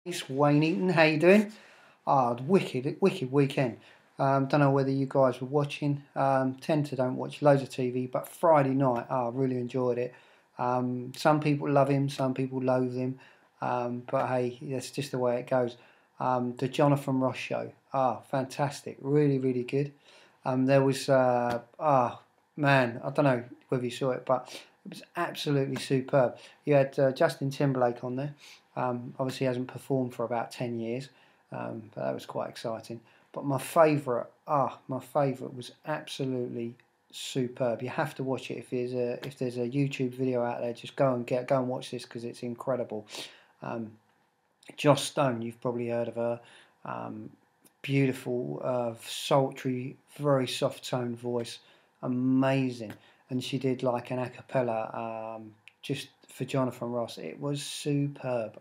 It's Wayne Eaton. How you doing? Wicked weekend. Don't know whether you guys were watching. Tend to don't watch loads of TV, but Friday night, I really enjoyed it. Some people love him, some people loathe him, but hey, that's just the way it goes. The Jonathan Ross show, fantastic, really good. There was, man, I don't know whether you saw it, but it was absolutely superb. You had Justin Timberlake on there. Obviously, he hasn't performed for about 10 years, but that was quite exciting. But my favourite was absolutely superb. You have to watch it if there's a YouTube video out there. Just go and watch this because it's incredible. Um, Joss Stone, you've probably heard of her. Um, Beautiful, sultry, very soft toned voice, amazing. And she did like an a cappella just for Jonathan Ross. It was superb.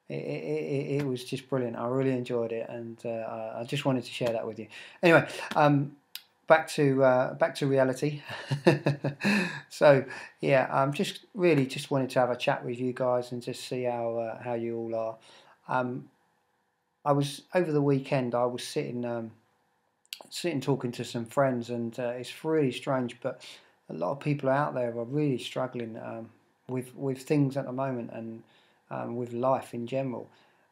It was just brilliant. I really enjoyed it, and I just wanted to share that with you. Anyway, back to reality. So yeah, just wanted to have a chat with you guys and just see how you all are. I was over the weekend. I was sitting talking to some friends, and it's really strange, but a lot of people out there are really struggling with things at the moment and with life in general.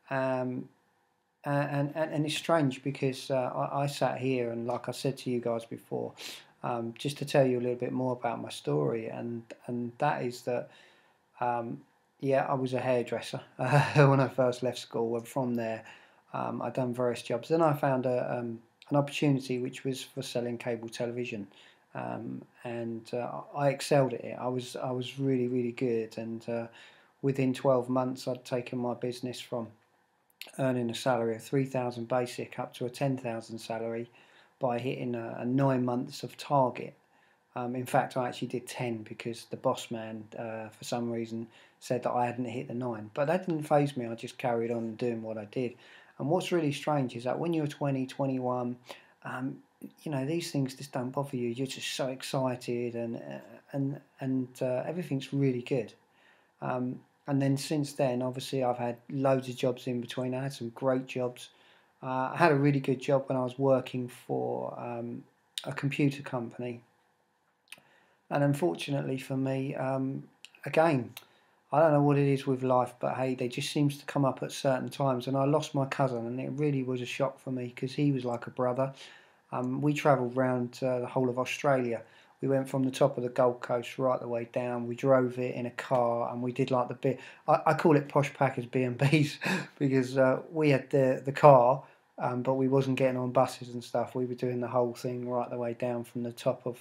Um, and it's strange because I sat here and, like I said to you guys before, just to tell you a little bit more about my story, and that is that yeah, I was a hairdresser when I first left school, and from there I'd done various jobs. Then I found an opportunity which was for selling cable television, and I excelled at it. I was really good, and within 12 months I'd taken my business from earning a salary of 3,000 basic up to a 10,000 salary by hitting a 9 months of target. In fact, I actually did 10 because the boss man, for some reason, said that I hadn't hit the 9. But that didn't faze me. I just carried on doing what I did. And what's really strange is that when you're 20, 21, these things just don't bother you. You're just so excited, and everything's really good. And then since then, obviously, I've had loads of jobs in between. I had some great jobs. I had a really good job when I was working for a computer company. And unfortunately for me, again, I don't know what it is with life, but hey, they just seems to come up at certain times. And I lost my cousin, and it really was a shock for me because he was like a brother. We travelled around the whole of Australia. We went from the top of the Gold Coast right the way down. We drove it in a car, and we did like the bit. I call it posh packers B&Bs because we had the car, but we wasn't getting on buses and stuff. We were doing the whole thing right the way down from the top of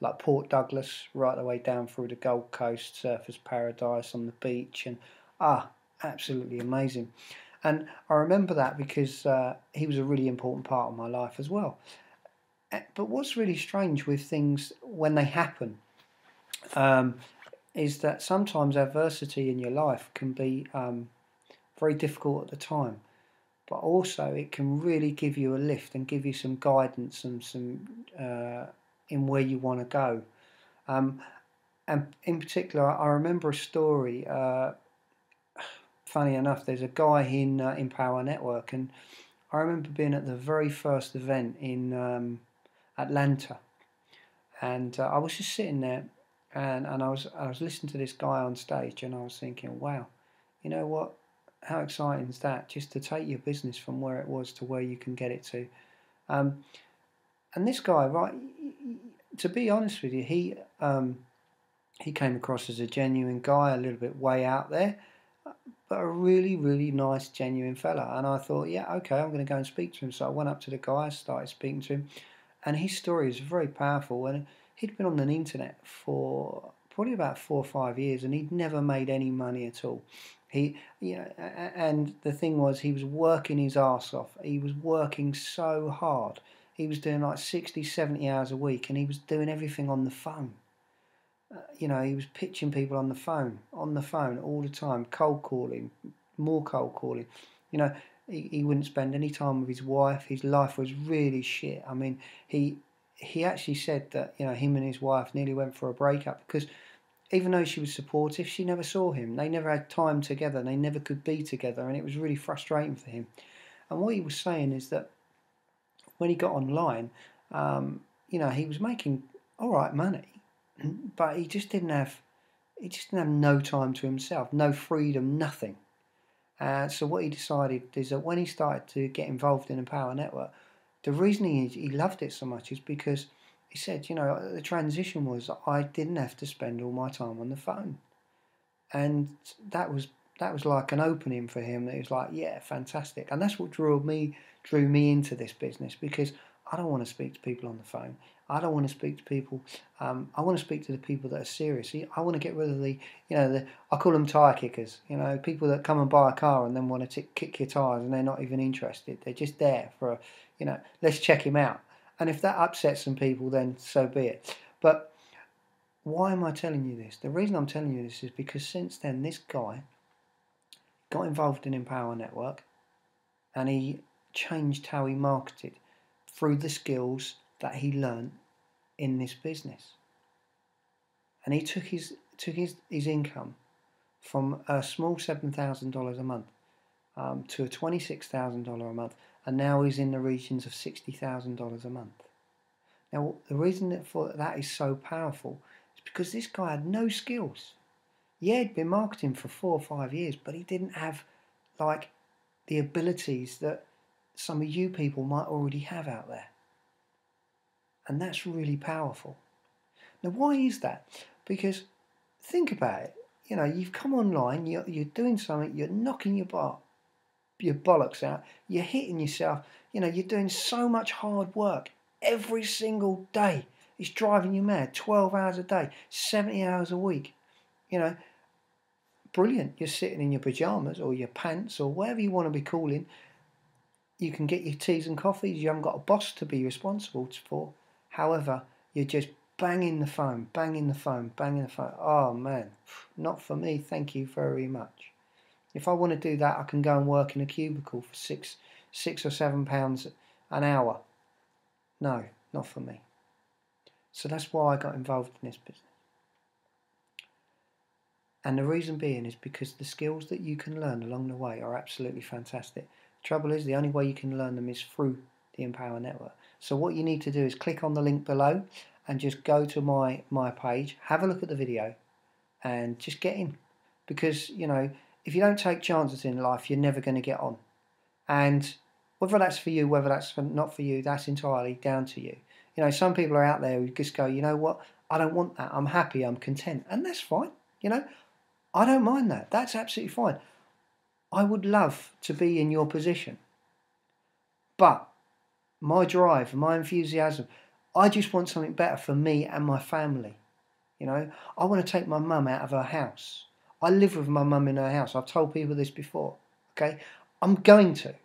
like Port Douglas, right the way down through the Gold Coast, Surfers Paradise on the beach, and absolutely amazing. And I remember that because he was a really important part of my life as well. But what's really strange with things when they happen um, is that sometimes adversity in your life can be very difficult at the time, but also it can really give you a lift and give you some guidance and some in where you want to go. Um, and in particular, I remember a story. Funny enough, there's a guy in Power Network, and I remember being at the very first event in Atlanta, and I was just sitting there, and I was listening to this guy on stage, and I was thinking, wow, you know what? How exciting is that? Just to take your business from where it was to where you can get it to. Um, and this guy, right? To be honest with you, he came across as a genuine guy, a little bit way out there, but a really nice, genuine fella. And I thought, yeah, okay, I'm going to go and speak to him. So I went up to the guy, started speaking to him, and his story is very powerful. And he'd been on the internet for probably about 4 or 5 years, and he'd never made any money at all. And the thing was, he was working his ass off. He was working so hard. He was doing like 60, 70 hours a week, and he was doing everything on the phone. He was pitching people on the phone all the time, cold calling, more cold calling. You know, he wouldn't spend any time with his wife. His life was really shit. I mean, he actually said that him and his wife nearly went for a breakup because even though she was supportive, she never saw him. They never had time together. They never could be together, and it was really frustrating for him. And what he was saying is that when he got online, he was making all right money, but he just didn't have no time to himself, no freedom, nothing. So what he decided is that when he started to get involved in Empower Network, the reason he loved it so much is because he said, the transition was I didn't have to spend all my time on the phone, and that was like an opening for him. It was like, yeah, fantastic, and that's what drew me into this business, because I don't want to speak to people on the phone. I don't want to speak to people. I want to speak to the people that are serious. I want to get rid of I call them tyre kickers. People that come and buy a car and then want to kick your tyres, and they're not even interested. They're just there for let's check him out. And if that upsets some people, then so be it. But why am I telling you this? The reason I'm telling you this is because since then, this guy got involved in Empower Network, and he changed how he marketed through the skills that he learned in this business. And he took his income from a small $7,000 a month to a $26,000 a month, and now he's in the regions of $60,000 a month. Now, the reason for that is so powerful is because this guy had no skills. Yeah, he'd been marketing for 4 or 5 years, but he didn't have like the abilities that some of you people might already have out there. And that's really powerful. Now, why is that? Because think about it. You've come online, you're doing something, you're knocking your bollocks out, you're hitting yourself, you're doing so much hard work every single day. It's driving you mad. 12 hours a day, 70 hours a week. Brilliant. You're sitting in your pajamas or your pants or whatever you want to be calling. You can get your teas and coffees. You haven't got a boss to be responsible for. However, you're just banging the phone. Oh man, not for me. Thank you very much. If I want to do that, I can go and work in a cubicle for £6 or £7 an hour. No, not for me. So that's why I got involved in this business. And the reason being is because the skills that you can learn along the way are absolutely fantastic. The trouble is, the only way you can learn them is through the Empower Network. So what you need to do is click on the link below and just go to my page, have a look at the video, and just get in. Because, if you don't take chances in life, you're never going to get on. And whether that's for you, whether that's not for you, that's entirely down to you. Some people are out there who just go, you know what, I don't want that. I'm happy, I'm content. And that's fine. I don't mind that. That's absolutely fine. I would love to be in your position. But my drive, my enthusiasm, I just want something better for me and my family. I want to take my mum out of her house. I live with my mum in her house. I've told people this before. Okay? I'm going to.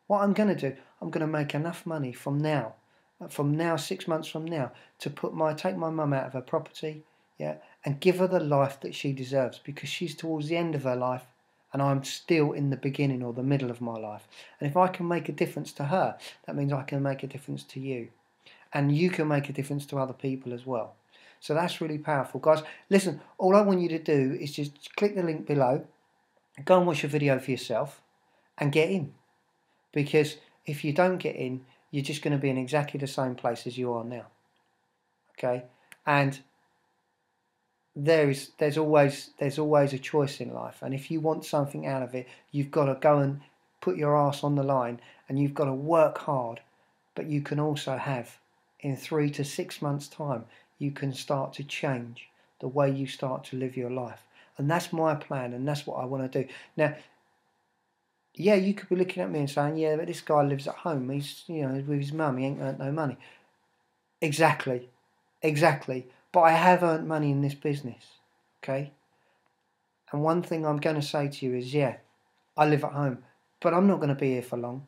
What I'm going to do, I'm going to make enough money from now, 6 months from now, to take my mum out of her property, and give her the life that she deserves, because she's towards the end of her life and I'm still in the beginning or the middle of my life. And if I can make a difference to her, that means I can make a difference to you. And you can make a difference to other people as well. So that's really powerful. Guys, listen, all I want you to do is just click the link below, go and watch a video for yourself and get in. Because if you don't get in, you're just going to be in exactly the same place as you are now. Okay? And there's always a choice in life, and if you want something out of it, you've got to go and put your ass on the line, and you've got to work hard. But you can also have, in 3 to 6 months' time, you can start to change the way you start to live your life. And that's my plan, and that's what I want to do. Now, yeah, you could be looking at me and saying, yeah, but this guy lives at home. He's, with his mum. He ain't earned no money. Exactly. But I have earned money in this business. Okay? And one thing I'm going to say to you is, yeah, I live at home, but I'm not going to be here for long,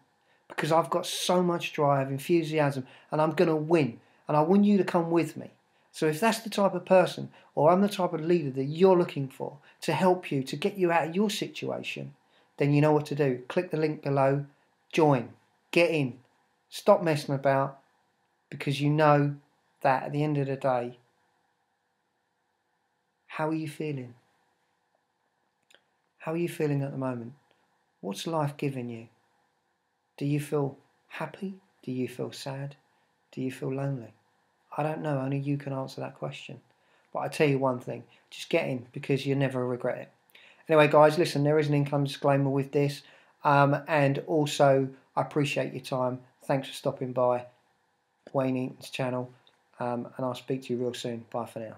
because I've got so much drive, enthusiasm, and I'm going to win. And I want you to come with me. So if that's the type of person, or I'm the type of leader that you're looking for to help you, to get you out of your situation, then you know what to do. Click the link below, join, get in, stop messing about, because you know that at the end of the day, How are you feeling? How are you feeling at the moment? What's life giving you? Do you feel happy? Do you feel sad? Do you feel lonely? I don't know, only you can answer that question. But I tell you one thing, just get in, because you never regret it. Anyway, guys, listen, there is an income disclaimer with this. And also, I appreciate your time. Thanks for stopping by Wayne Eaton's channel. And I'll speak to you real soon. Bye for now.